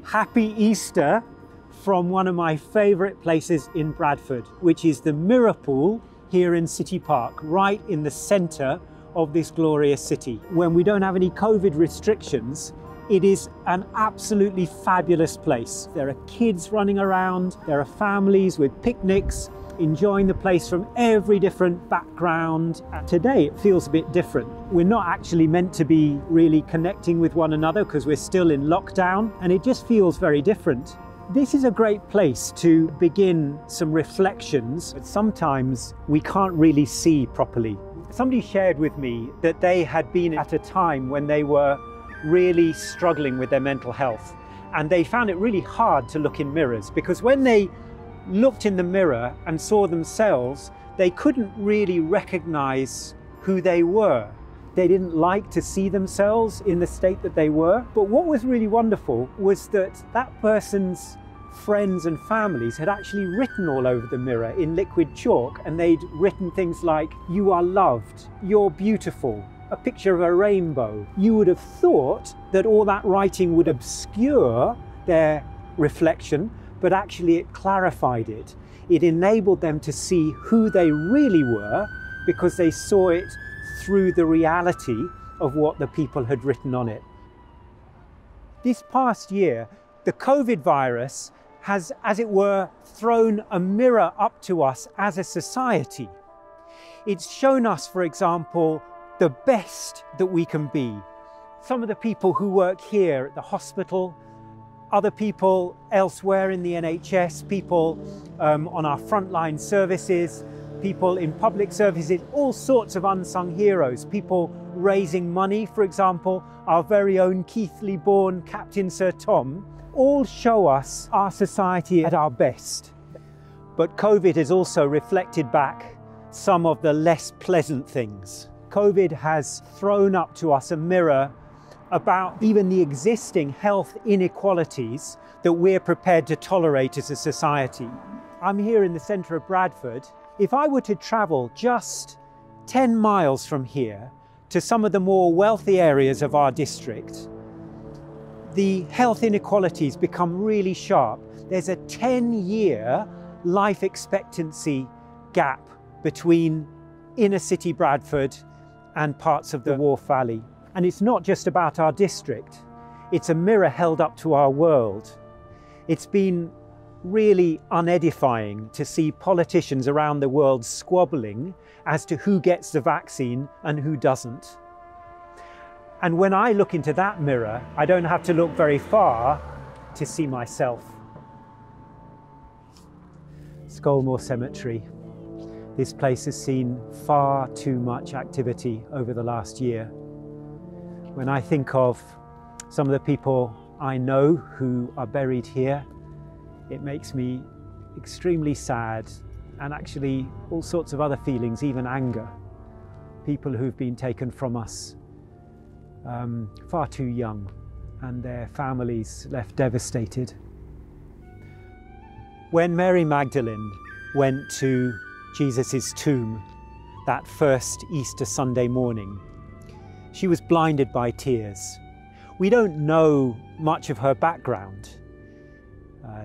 Happy Easter from one of my favourite places in Bradford, which is the Mirror Pool here in City Park, right in the centre of this glorious city. When we don't have any COVID restrictions, it is an absolutely fabulous place. There are kids running around, there are families with picnics, enjoying the place from every different background. Today it feels a bit different. We're not actually meant to be really connecting with one another because we're still in lockdown, and it just feels very different. This is a great place to begin some reflections that sometimes we can't really see properly. Somebody shared with me that they had been at a time when they were really struggling with their mental health, and they found it really hard to look in mirrors because when they looked in the mirror and saw themselves, they couldn't really recognize who they were. They didn't like to see themselves in the state that they were. But what was really wonderful was that that person's friends and families had actually written all over the mirror in liquid chalk, and they'd written things like, "You are loved," "You're beautiful," a picture of a rainbow. You would have thought that all that writing would obscure their reflection, but actually it clarified it. It enabled them to see who they really were because they saw it through the reality of what the people had written on it. This past year, the COVID virus has, as it were, thrown a mirror up to us as a society. It's shown us, for example, the best that we can be. Some of the people who work here at the hospital, other people elsewhere in the NHS, people on our frontline services, people in public services, all sorts of unsung heroes, people raising money, for example, our very own Keithley born Captain Sir Tom, all show us our society at our best. But COVID has also reflected back some of the less pleasant things. COVID has thrown up to us a mirror about even the existing health inequalities that we're prepared to tolerate as a society. I'm here in the centre of Bradford. If I were to travel just 10 miles from here to some of the more wealthy areas of our district, the health inequalities become really sharp. There's a 10-year life expectancy gap between inner city Bradford and parts of the Wharfe Valley. And it's not just about our district, it's a mirror held up to our world. It's been really unedifying to see politicians around the world squabbling as to who gets the vaccine and who doesn't. And when I look into that mirror, I don't have to look very far to see myself. Scolmore Cemetery. This place has seen far too much activity over the last year. When I think of some of the people I know who are buried here, it makes me extremely sad, and actually all sorts of other feelings, even anger. People who've been taken from us far too young, and their families left devastated. When Mary Magdalene went to Jesus' tomb that first Easter Sunday morning, she was blinded by tears. We don't know much of her background.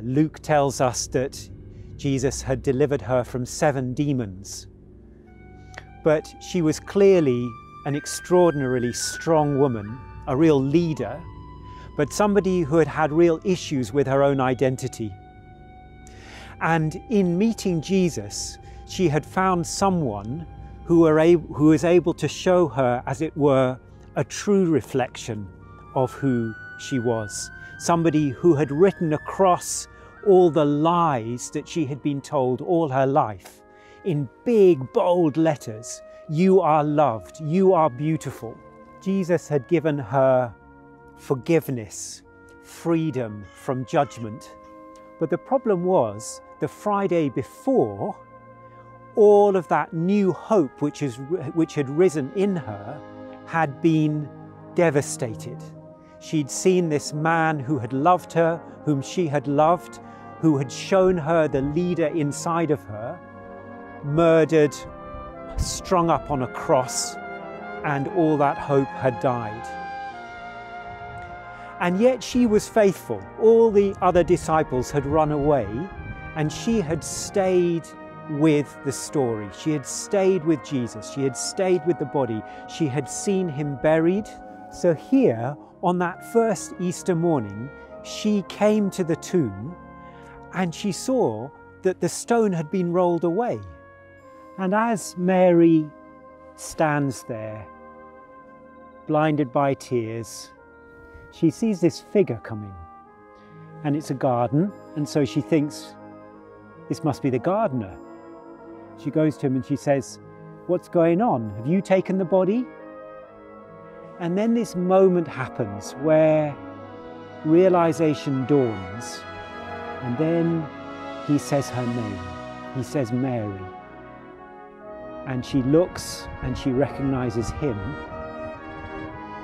Luke tells us that Jesus had delivered her from 7 demons. But she was clearly an extraordinarily strong woman, a real leader, but somebody who had had real issues with her own identity. And in meeting Jesus, she had found someone who was able to show her, as it were, a true reflection of who she was. Somebody who had written across all the lies that she had been told all her life in big, bold letters. You are loved, you are beautiful. Jesus had given her forgiveness, freedom from judgment. But the problem was, the Friday before, all of that new hope which had risen in her had been devastated. She'd seen this man who had loved her, whom she had loved, who had shown her the leader inside of her, murdered, strung up on a cross, and all that hope had died. And yet she was faithful. All the other disciples had run away, and she had stayed with the story. She had stayed with Jesus. She had stayed with the body. She had seen him buried. So here, on that first Easter morning, she came to the tomb and she saw that the stone had been rolled away. And as Mary stands there, blinded by tears, she sees this figure coming. And it's a garden, and so she thinks, this must be the gardener. She goes to him and she says, "What's going on? Have you taken the body?" And then this moment happens where realization dawns, and then he says her name. He says Mary. And she looks and she recognizes him,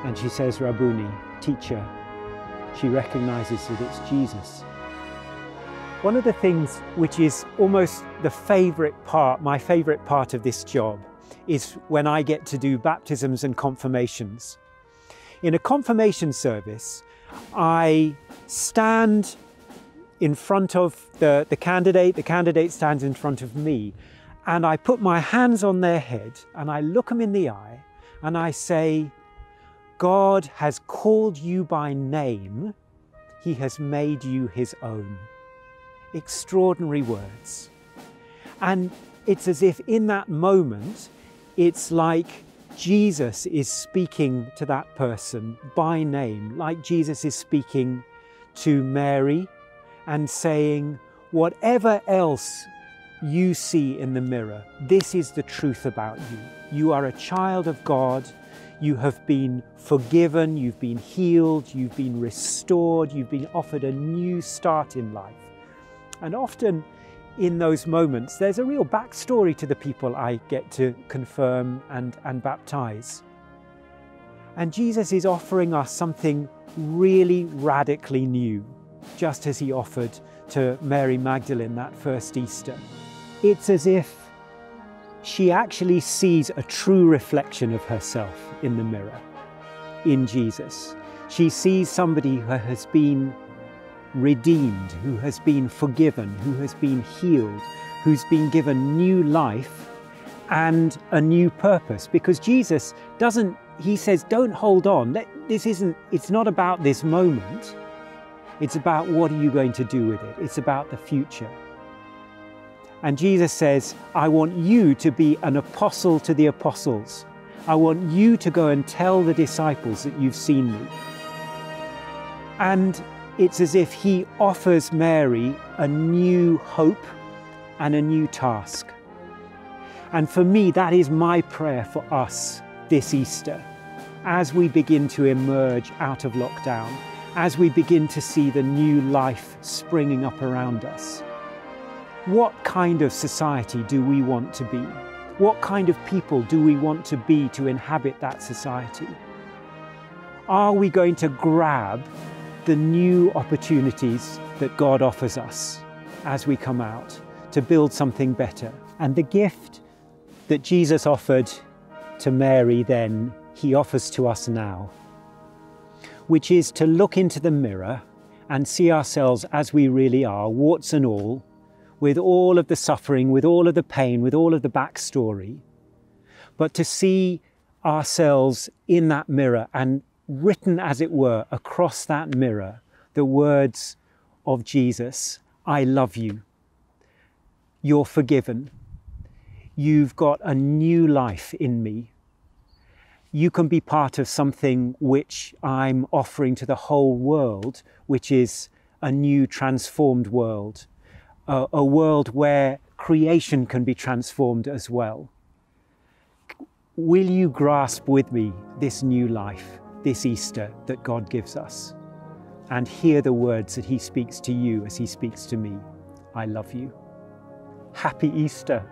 and she says, "Rabboni," teacher. She recognizes that it's Jesus. One of the things which is almost the favorite part, my favorite part of this job, is when I get to do baptisms and confirmations. In a confirmation service, I stand in front of the candidate stands in front of me, and I put my hands on their head and I look them in the eye and I say, "God has called you by name. He has made you his own." Extraordinary words. And it's as if in that moment, it's like Jesus is speaking to that person by name, like Jesus is speaking to Mary and saying, whatever else you see in the mirror, this is the truth about you. You are a child of God. You have been forgiven, you've been healed, you've been restored, you've been offered a new start in life. And often in those moments, there's a real backstory to the people I get to confirm and baptize. And Jesus is offering us something really radically new, just as he offered to Mary Magdalene that first Easter. It's as if she actually sees a true reflection of herself in the mirror, in Jesus. She sees somebody who has been redeemed, who has been forgiven, who has been healed, who's been given new life and a new purpose. Because Jesus doesn't, he says, don't hold on. It's not about this moment. It's about what are you going to do with it. It's about the future. And Jesus says, I want you to be an apostle to the apostles. I want you to go and tell the disciples that you've seen me. And it's as if he offers Mary a new hope and a new task. And for me, that is my prayer for us this Easter, as we begin to emerge out of lockdown, as we begin to see the new life springing up around us. What kind of society do we want to be? What kind of people do we want to be to inhabit that society? Are we going to grab the new opportunities that God offers us as we come out to build something better? And the gift that Jesus offered to Mary then, he offers to us now, which is to look into the mirror and see ourselves as we really are, warts and all, with all of the suffering, with all of the pain, with all of the backstory, but to see ourselves in that mirror and written, as it were, across that mirror, the words of Jesus, I love you, you're forgiven, you've got a new life in me, you can be part of something which I'm offering to the whole world, which is a new transformed world, a world where creation can be transformed as well. Will you grasp with me this new life, this Easter that God gives us, and hear the words that he speaks to you as he speaks to me? I love you. Happy Easter.